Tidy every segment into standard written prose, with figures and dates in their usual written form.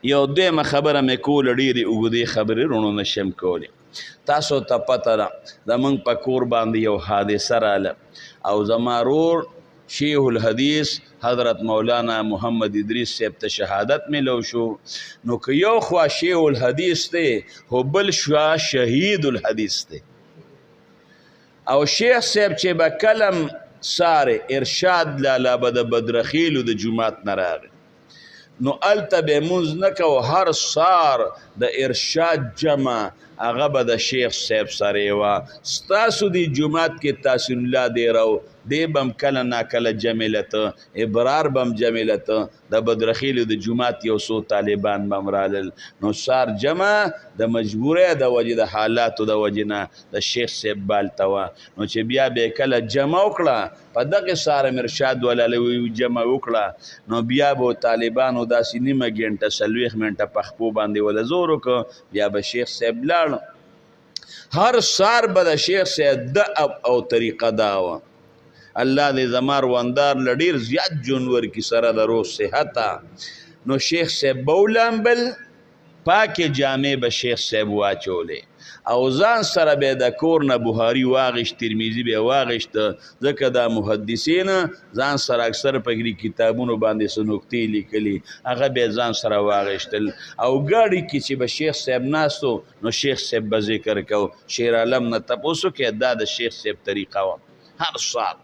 یو دویمه خبره مې کوله ډېرې اوږدې خبرې رونو نشم کولی. تاسو ته پته ده زمونږ په کور باندې یو حادثه راله او زما رور شیخ الحدیث حضرت مولانا محمد ادریس صاحب ته شهادت ملو شو. نو که یو خوا شیخ الحدیث دی خو بل شوا شهید الحدیث دی. او شیخ صاحب چې به کلم ساره ارشاد لالا به د بدرخیلو د جومات نه راغی نو هلته به یې مونځ نه کو. هر سار د ارشاد جمع هغه به د شیخ صاحب سره وه. ستاسو دی جومات کې تحسین الله دی رو دی بم کله ناکله جملته ابرار بم جملته د بدرخیلو د جومات یو څو طالبان بم رالل. نو سار جمع د مجبوری د وجې د حالاتو د وجې نه د شیخ صاحب بالته وه. نو چې بیا به کله جمع وکړه په دغې ساره مرشاد ولاله جمع وکړه نو بیا به طالبانو داسې نیمه ګنټه 40 منټه په خپو باندې وله زور وکړه. بیا به شیخ صاحب لاړ. هر سار به د شیخ صاحب دأب او طریقه دا وه. الله دې زما روندار له ډېر زیات ژوند ورکړي سره د روغ صحته. نو شیخ صاحب به ولامبل پاکې جامې به شیخ صاحب واچولې او ځان سره به د کور نه بخاري واغېشت ترمیزي به یې واغېشته ځکه دا محدثین ځان سره اکثر په کتابونو باندې څه نکتې لیکلي هغه به یې ځان سره واغېشتل او ګاډي کې چې به شیخ صاحب ناست نو شیخ صاحب به ذکر کو. شیر عالم نه تپوس وکړئ دا د شیخ صاحب طریقه وه. هر سال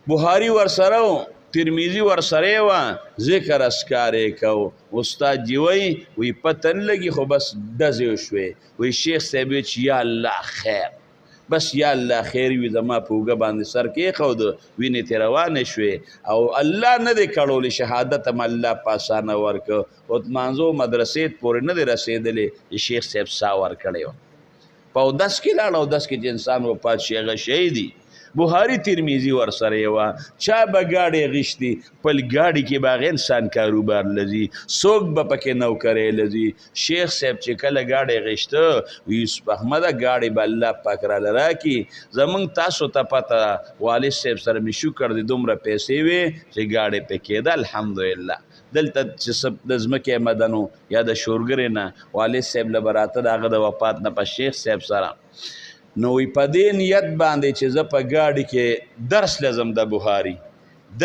بخاري ورسره و ترمیزي ورسره وه ذکر اسکارې کو. استاد جی وی پته نه لګي خو بس ډزې وشوې وی شیخ صاحب وی چې یا الله خیر بس یا الله خیر وي زما په اوږه باندې سر کېښود وینې ترې روانې شوې او الله نه دی کړولی شهادت هم الله په اسانه ورکه. او مانځو مدرسې پورې نه دی رسېدلی چې شیخ صاحب سا ورکړی وه. په اودس کې لاړ اودس کې چې انسان وفات شي هغه شهیدي. بخاري ترمیزي ورسره وه. چا به ګاډی غشتي خپل ګاډي کې به هغه انسان کاروبار لځي څوک به پکې نوکری لځي. شیخ صاحب چې کله ګاډی غشته یوسف احمده ګاډی به الله پاک راله راکړي. زمونږ تاسو ته پته والد صاحب سره مې شکر دی دومره پیسې وې چې ګاډی پې کېده الحمدلله. دلته چې د ځمکې مدنو یا د شورګرې نه والد صاحب له به راته د هغه د وفات نه په شیخ صاحب سره نو وی په دې نیت باندې چې زه په ګاډي کې درس لزم د بخاري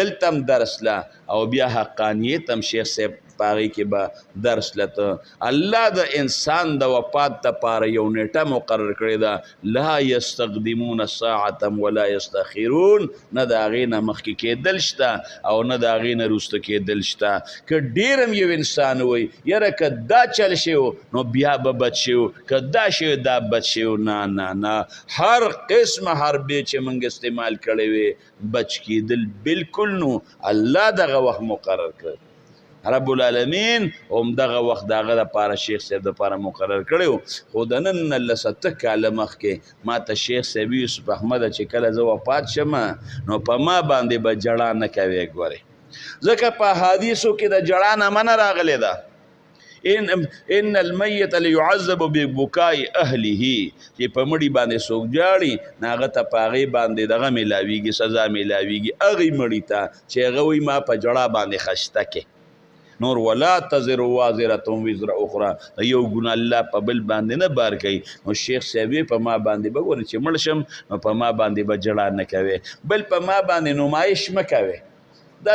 دلته هم درس له او بیا حقانیت هم شیخ صاحب په هغې کې به درس لته. الله د انسان د وفات دپاره یو نیټه مقرر کړې ده لا یستقدمون ساعة ولا یستخرون. نه د هغې نه مخکې کېدل شته او نه د هغې نه وروسته کېدل شته. که ډېر هم یو انسان وی یاره که دا چل شو نو بیا به بد شو که دا شو دا بد شو نه نه نه هر قسم حربې چې موږ استعمال کړی وې بچ کېدل بالکل نو الله دغه وخت مقرر کړ. رب العالمین هم دغه وخت د هغه دپاره شیخ صاحب دپاره مقرر کړی و. خو د نن 19 کاله مخکې ما ته شیخ صاحب یوسف احمده چې کله زه وفات شم نو په ما باندې به جړا نه کوې ګورې ځکه په حدیثو کې د جړا نه منه راغلی ده. ان المیت لیعذب ببکاء اهله چې په مړي باندې څوک جاړي نه هغه ته په هغې باندې دغه میلاویږي سزا میلاویږي هغې مړي ته چې هغه وایي ما په جړا باندې خشته کې نور ولا تزر وازره وزر اخرى یو ګناه الله په بل باندې نه بار کوي. نو شیخ صاحب په ما باندې به ګورې چې مړ شم نو په ما باندې به جړا نه کوې بل په ما باندې نمایش مه کوې. دا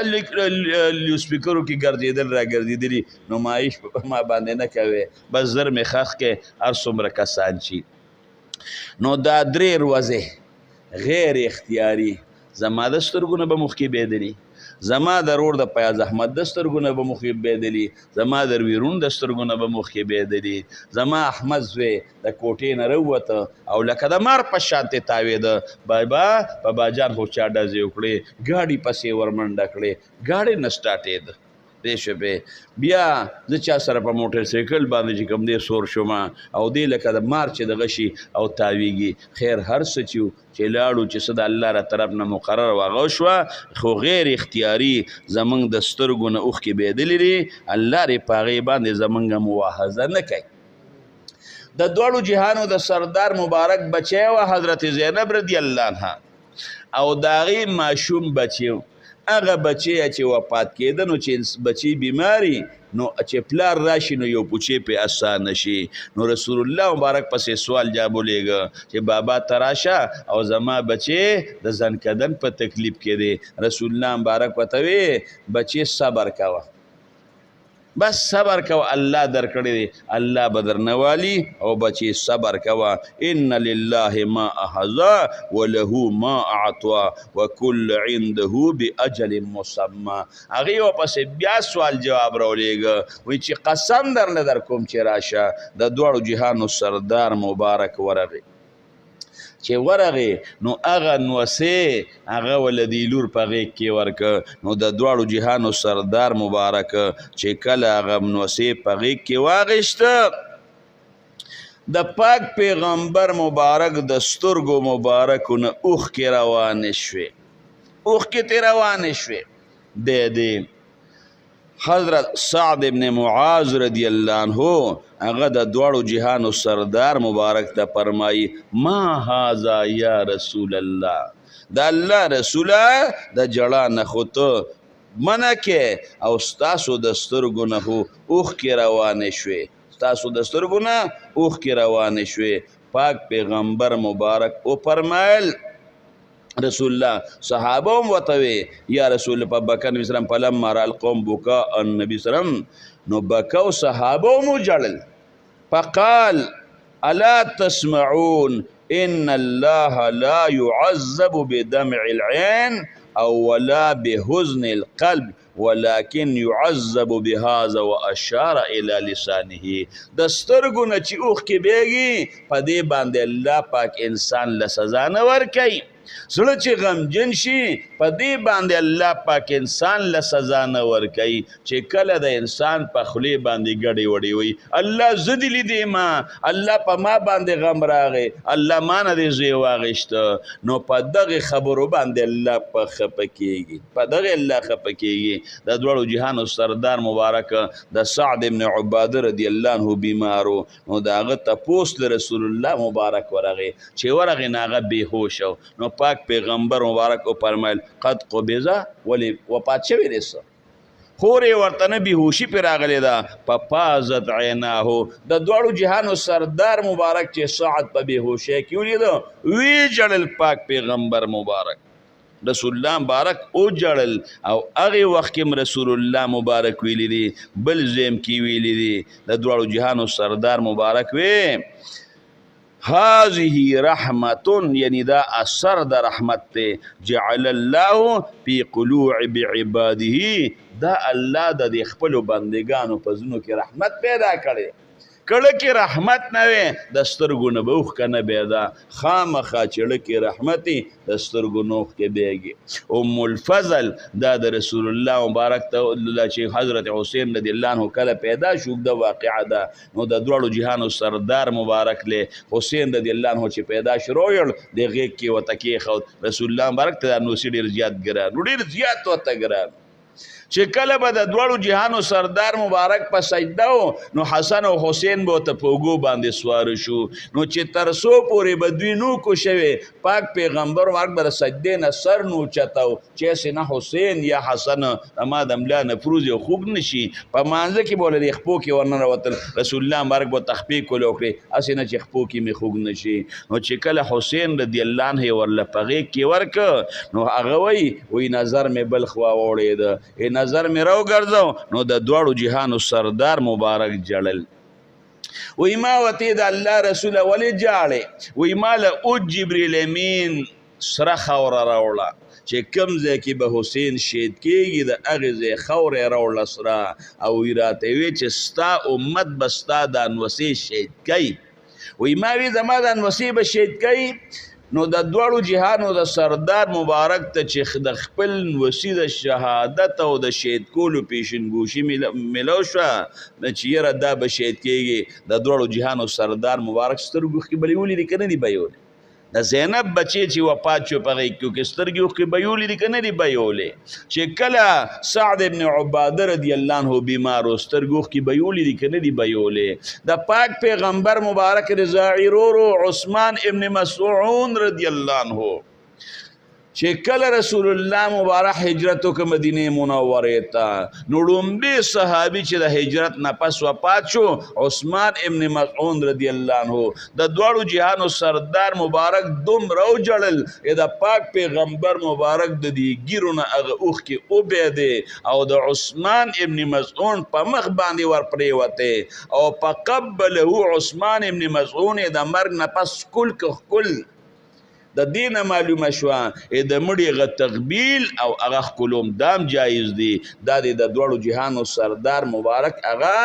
سپیکرو کې ګرځېدل را ګرځېدلي نمایش په ما باندې نه کوې بس زر مې خښ کې هر څومره کسان شي. نو دا 3 ورځې غیر اختیاري زما د سترګو نه به مخکې بیدلي زما د رور د پیاز احمد د سترګو نه به مخکې بیدلي زما د رویرون د سترګو نه به مخکې بیدلي زما احمد زوی د کوټې نه راووته او لکه د مار په شانتې تاوېده بابا په باجان خو چا ډزې وکړې ګاډي پسې ورمنډه کړې ګاډی نه سټاټېده دې شپې بیا زه چا سره په موټر سایکل باندې چې کوم دی سور شوم او دی لکه د مار چې دغه شي او تاویږي. خیر هر څه چې لاړو چې څه د الله را طرف نه مقرر واغه شوه خو غیر اختیاري زمونږ د سترګو نه اوښکې بهېدلې دي الله رې په هغې باندې زمونږ مواخذه نه کوي. د دواړو جهانو د سردار مبارک بچی وه حضرت زینب رضی الله عنها او د هغې ماشوم بچی هغه بچی چې وفات کېده نو چې بچی بیماري نو چې پلار راشي نو یو پوچې په اسانه شي. نو رسول الله مبارک پسې سوال جواب ولېږه چې بابا تراشه او زما بچې د ځنکدن په تکلیف کې دی. رسول الله مبارک ورته وی بچې صبر کوه، بس صبر کوه، الله درکړی دی، الله به درنوالي، او بچې صبر کوه. ان لله ما اخذ وله ما اعطى وكل عنده باجل مسمى. هغې ورپسې بیا سوال جواب راولېږه، وایي چې قسم درله در کوم چې راشه د دواړو جهانو سردار مبارک ورغی. چې ورغې نو هغه نوسې هغه ولدي لور په غېږ کې ورکه. نو د دواړو جهانو سردار مبارک چې کله هغه نوسې په غېږ کې واغېسته، د پاک پیغمبر مبارک د سترګو مبارکو نه اوښکې روانې شوې، اوښکې ترې روانې شوې. د حضرت سعد ابن معاذ رضی الله عنه هغه د دواړو جهانو سردار مبارک ته فرمایي ما هذا یا رسول الله، د الله رسوله د جړا نه خو ته منع کې او ستاسو د سترګو نه خو اوښکې روانې شوې، ستاسو د سترګو نه اوښکې روانې شوې. پاک پیغمبر مبارک او فرمایل رسول الله صحابه هم ورته وی یا رسول الله په بکر نبی سلام فلما را القوم بکاء النبي سلام، نو بکاو صحابه هم وجړل. فقال الا تسمعون ان الله لا يعذب بدمع العين او ولا بحزن القلب ولكن يعذب بهذا واشار الى لسانه. د سترګو نه چې اوښکې بیږي په دې باندې الله پاک انسان له سزا نه ورکوي. زړه چې غمجن شي په دې باندې الله پاک انسان له سزا نه ورکوي. چې کله د انسان په خولې باندې ګډې وډې وي الله زه دې لیدې ما، الله په ما باندې غم راغی، الله ما نه دې زوی واغېسته، نو په دغې خبرو باندې الله په خفه کېږي، په دغې الله خفه کېږي. د دواړو جهانو سردار مبارک د سعد ابن عباده رضی الله عنه بیمارو، نو د هغه تپوس له رسول الله مبارک ورغې، چې ورغې نو هغه بېهوش و. نو پاک پیغمبر مبارک او فرمایل قد قبضه، ولی وفات شوی دی څه خورې ورته نه بېهوشي پرې راغلې ده. ففاضت عیناهو، د دواړو جهانو سردار مبارک چې سعد په بېهوشۍ کې ولیده وی جړل پاک پیغمبر مبارک. رسول الله مبارک او جړل، او هغې وخت کې رسول الله مبارک ویلی دی، بل ځایم کې ویلی دی د دواړو جهانو سردار مبارک وی هذه رحمتون، یعنی دا اثر د رحمت ته جعل الله فی قلوب عباده، دا الله د خپلو بندگانو په زړونو کې رحمت پیدا کړي. کله کې رحمت نه وي د سترګو نه به اوښکه نه بیده، خامخا چې ړه کې رحمت وي د سترګو نه اوښکې بیږي. ام الفضل دا د رسول الله مبارک ته چې حضرت حسین رضی الله عنه کله پیدا شو اوږده واقعه ده، نو د دواړو جهانو سردار مبارک لی حسین رضی الله عنه چې پیدا شو رویړ د غېږ کې ورته کېښود. رسول الله مبارک ته دا نوسي ډېر زیات ګران، ډېر زیات ورته ګران. چې کله به د دواړو جهانو سردار مبارک په سجده و نو حسن او حسین به ورته په اوږو باندې سواره شو، نو چې تر څو پورې به دوی نو کو شوې پاک پیغمبر مبارک به د سجدې نه سر نه اوچته و چې هسې نه حسین یا حسن ما د ملا نفروز یو خوږ نه شي، په مانځه کې به له دې خپو کې ورننوتل، رسول الله مبارک به ورته خپې کولې وکړې هسې نه چې خپو کې مې خوږ نه شي. نو چې کله حسین رضی الله عنه یې ورله په غېږ کې ورکه نو هغه وایي نظر مې بل خوا واوړېده، نظر مې راوګرځو، نو د دواړو جهانو سردار مبارک جړل. وی ما ورته د الله رسوله ولې جاړې؟ وی ما له اوج جبریل امین سره خاوره راوړه چې کوم ځای کې به حسین شهید کېږي د هغې ځای خاوره یې راوړله سره، او وی راته وی چې ستا امت به ستا د انوسې شهید کوي. وی ما وی زما د انوسې به شهید کوي، نو د دواړو جهانو د سردار مبارک ته چې د خپل نوسي د شهادت او د شهید کولو پیشنګوشي ملو شوه چې یاره دا به شهید کېږي، د دواړو جهانو سردار مبارک سترګو اوښکې به یې ولیدې که نه دي به یې د زینب بچی چې وفات شو په غېږ کې سترګې اوښکې به یې ولیدې که نه دي به یې ولې؟ چې کله سعد ابن عباده رضی الله عنه بیمار و سترګې اوښکې به یې ولیدې که نه دي به یې ولې؟ د پاک پیغمبر مبارک رضاعي ورور عثمان ابن مسعود رضی الله عنه چې کله رسول الله مبارک هجرت وکړ مدینه منورې ته نو لومبي صحابي چې د هجرت نه پس وفات شو عثمان ابن مسعود رضی الله عنه د دواړو جهانو سردار مبارک دومره وجړل د پاک پیغمبر مبارک د دې ګیرو نه هغه اوښکې وبهېدې او د عثمان ابن مسعود په مخ باندې ور پرېوتې او فقبله عثمان ابن مسعود د مرګ نه پس ښکل د دینه معلومه شوه د مړي هغه تقبیل او هغه ښکلوم دام جایز دی دا د دواړو جهانو سردار مبارک هغه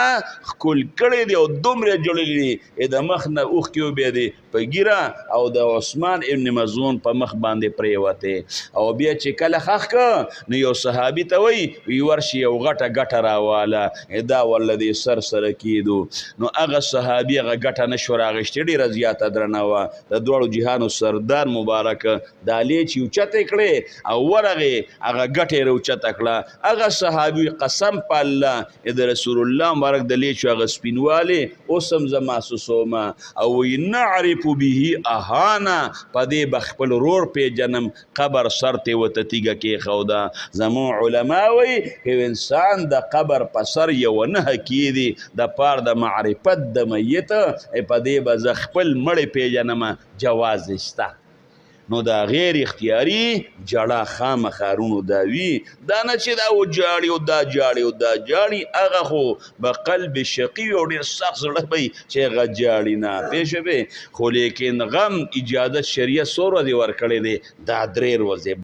ښکل کړی دی او دومره جوړلی دی د مخ نه اوښکې وبهېدې په ږیره او د عثمان ابن مظعون په مخ باندې پرېوتې او بیا چې کله ښخ که نو یو صحابي ته وایي ورشي یو غټه ګټه راواله دا ورله دې سر سره کېدو نو هغه صحابي هغه ګټه نه شو راغشتې ډېره زیاته درنه وه د دواړو جهانو سردار مبارک دا لیچ یو چته کړې او ورغې هغه ګټې راوچته کړه هغه صحابي قسم په الله د رسول الله مبارک د لیچ هغه سپینوالی اوس هم زه محسوسوم او وایي نعرف به اهانه په دې به خپل ورور پیژنم قبر سر ته ورته تیږه کېښوده زموږ علما وایي که انسان د قبر په سر یو نهه کېدي د پار د معرفت د میت په دې به زه خپل مړی پیژنم جواز شته نو دا غیر اختیاري جړه خامخا رونو دا وي دا نه چې دا وجاړي او دا جاړي او دا جاړي هغه خو به قلب شقي او ډېر سخت زړه به چې هغه جاړي نه پوه شوې خو لیکن غم اجازت شریعت څو ورځې ورکړی دی دا 3 ورځې